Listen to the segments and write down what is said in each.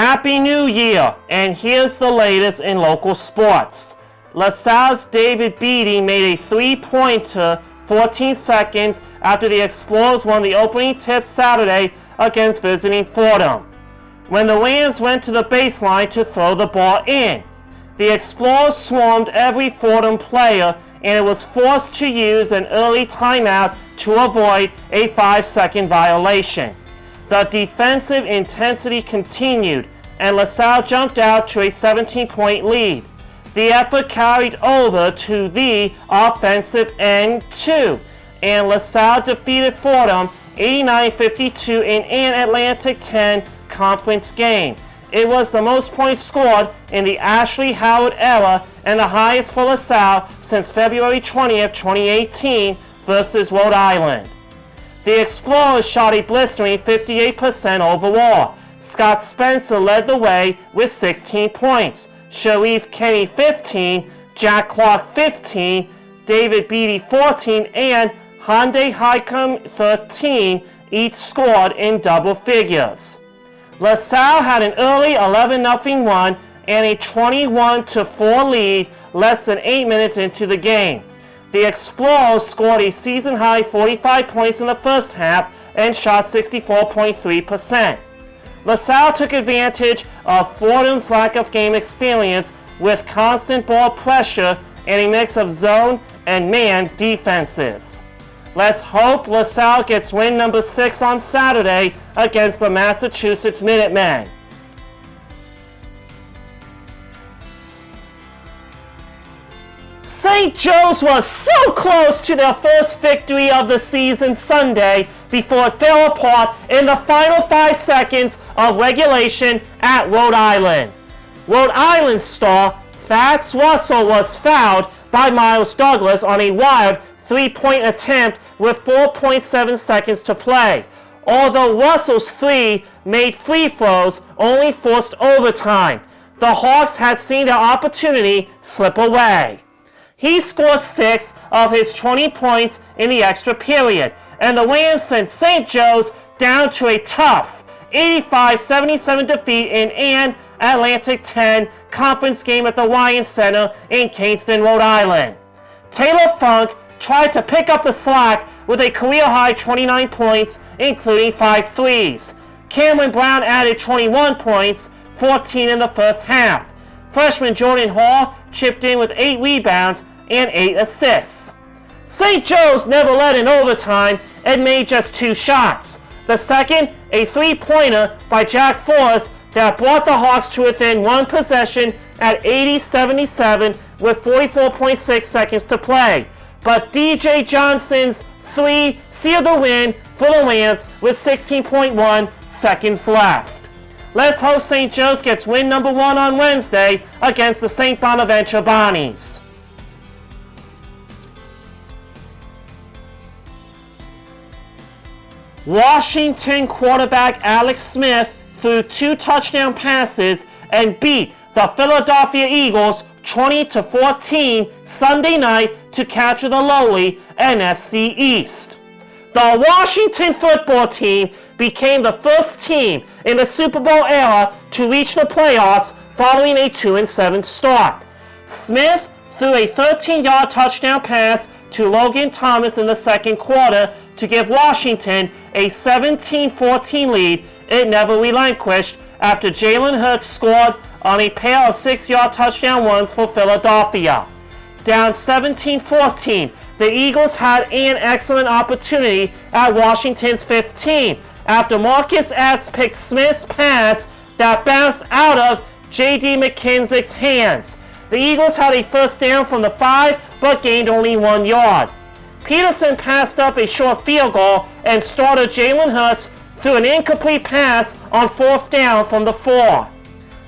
Happy New Year, and here's the latest in local sports. LaSalle's David Beatty made a three-pointer 14 seconds after the Explorers won the opening tip Saturday against visiting Fordham, when the Rams went to the baseline to throw the ball in. The Explorers swarmed every Fordham player, and it was forced to use an early timeout to avoid a 5-second violation. The defensive intensity continued, and LaSalle jumped out to a 17-point lead. The effort carried over to the offensive end too, and LaSalle defeated Fordham 89-52 in an Atlantic 10 conference game. It was the most points scored in the Ashley Howard era and the highest for LaSalle since February 20th, 2018 versus Rhode Island. The Explorers shot a blistering 58% overall. Scott Spencer led the way with 16 points. Sharif Kenny 15, Jack Clark 15, David Beatty 14, and Hyundai Highcomb 13 each scored in double figures. LaSalle had an early 11-0 run and a 21-4 lead less than 8 minutes into the game. The Explorers scored a season-high 45 points in the first half and shot 64.3%. LaSalle took advantage of Fordham's lack of game experience with constant ball pressure and a mix of zone and man defenses. Let's hope LaSalle gets win number 6 on Saturday against the Massachusetts Minutemen. St. Joe's was so close to their first victory of the season Sunday before it fell apart in the final 5 seconds of regulation at Rhode Island. Rhode Island star Fats Russell was fouled by Miles Douglas on a wild 3-point attempt with 4.7 seconds to play. Although Russell's 3 made free throws only forced overtime, the Hawks had seen their opportunity slip away. He scored 6 of his 20 points in the extra period, and the Rams sent St. Joe's down to a tough 85-77 defeat in an Atlantic 10 conference game at the Ryan Center in Kingston, Rhode Island. Taylor Funk tried to pick up the slack with a career-high 29 points, including 5 threes. Cameron Brown added 21 points, 14 in the first half. Freshman Jordan Hall chipped in with 8 rebounds and 8 assists. St. Joe's never led in overtime and made just 2 shots. The second, a 3-pointer by Jack Forrest that brought the Hawks to within 1 possession at 80-77 with 44.6 seconds to play. But DJ Johnson's 3 sealed the win for the Rams with 16.1 seconds left. Let's hope St. Joe's gets win number 1 on Wednesday against the St. Bonaventure Bonnies. Washington quarterback Alex Smith threw 2 touchdown passes and beat the Philadelphia Eagles 20-14 Sunday night to capture the lowly NFC East. The Washington football team became the first team in the Super Bowl era to reach the playoffs following a 2-7 start. Smith threw a 13-yard touchdown pass to Logan Thomas in the second quarter to give Washington a 17-14 lead it never relinquished after Jalen Hurts scored on a pair of 6-yard touchdown runs for Philadelphia. Down 17-14, the Eagles had an excellent opportunity at Washington's 15 after Marcus Epps picked Smith's pass that bounced out of J.D. McKinsey's hands. The Eagles had a first down from the 5 but gained only 1 yard. Peterson passed up a short field goal and starter Jalen Hurts threw an incomplete pass on 4th down from the 4.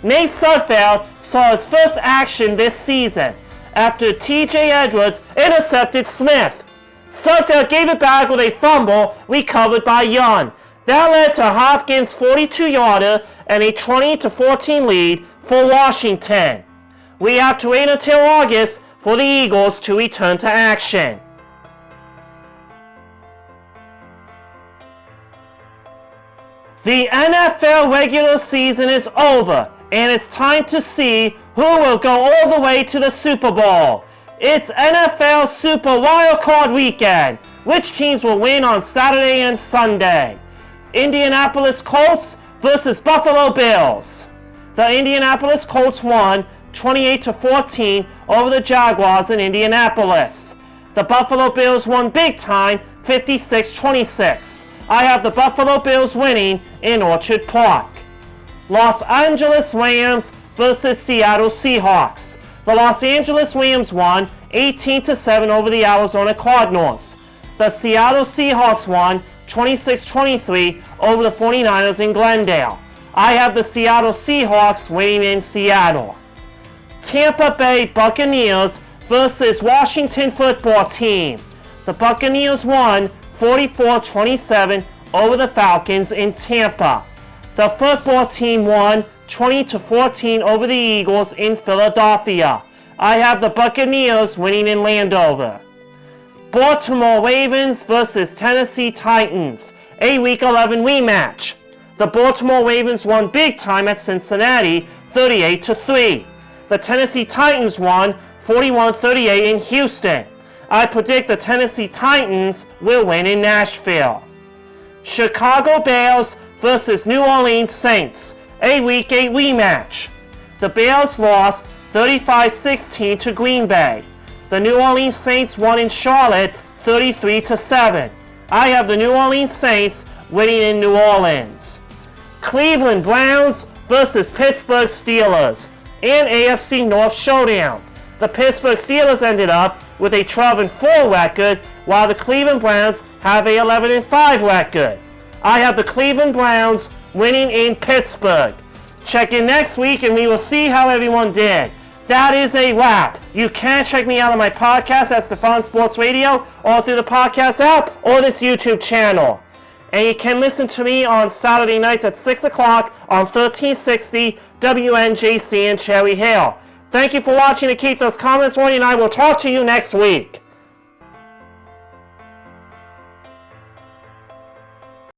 Nate Sudfeld saw his first action this season after T.J. Edwards intercepted Smith. Sudfeld gave it back with a fumble recovered by Young. That led to Hopkins' 42-yarder and a 20-14 lead for Washington. We have to wait until August for the Eagles to return to action. The NFL regular season is over, and it's time to see who will go all the way to the Super Bowl. It's NFL Super Wildcard Weekend. Which teams will win on Saturday and Sunday? Indianapolis Colts versus Buffalo Bills. The Indianapolis Colts won 28-14 over the Jaguars in Indianapolis. The Buffalo Bills won big time, 56-26. I have the Buffalo Bills winning in Orchard Park. Los Angeles Rams versus Seattle Seahawks. The Los Angeles Rams won 18-7 over the Arizona Cardinals. The Seattle Seahawks won 26-23 over the 49ers in Glendale. I have the Seattle Seahawks winning in Seattle. Tampa Bay Buccaneers versus Washington Football Team. The Buccaneers won 44-27 over the Falcons in Tampa. The football team won 20-14 over the Eagles in Philadelphia. I have the Buccaneers winning in Landover. Baltimore Ravens versus Tennessee Titans, a Week 11 rematch. The Baltimore Ravens won big time at Cincinnati, 38-3. The Tennessee Titans won 41-38 in Houston. I predict the Tennessee Titans will win in Nashville. Chicago Bears versus New Orleans Saints, a Week 8 rematch. The Bears lost 35-16 to Green Bay. The New Orleans Saints won in Charlotte 33-7. I have the New Orleans Saints winning in New Orleans. Cleveland Browns versus Pittsburgh Steelers, an AFC North showdown. The Pittsburgh Steelers ended up with a 12-4 record, while the Cleveland Browns have a 11-5 record. I have the Cleveland Browns winning in Pittsburgh. Check in next week and we will see how everyone did. That is a wrap. You can check me out on my podcast at Stefan Sports Radio, or through the podcast app, or this YouTube channel. And you can listen to me on Saturday nights at 6 o'clock on 1360 WNJC in Cherry Hill. Thank you for watching, and keep those comments running, and I will talk to you next week.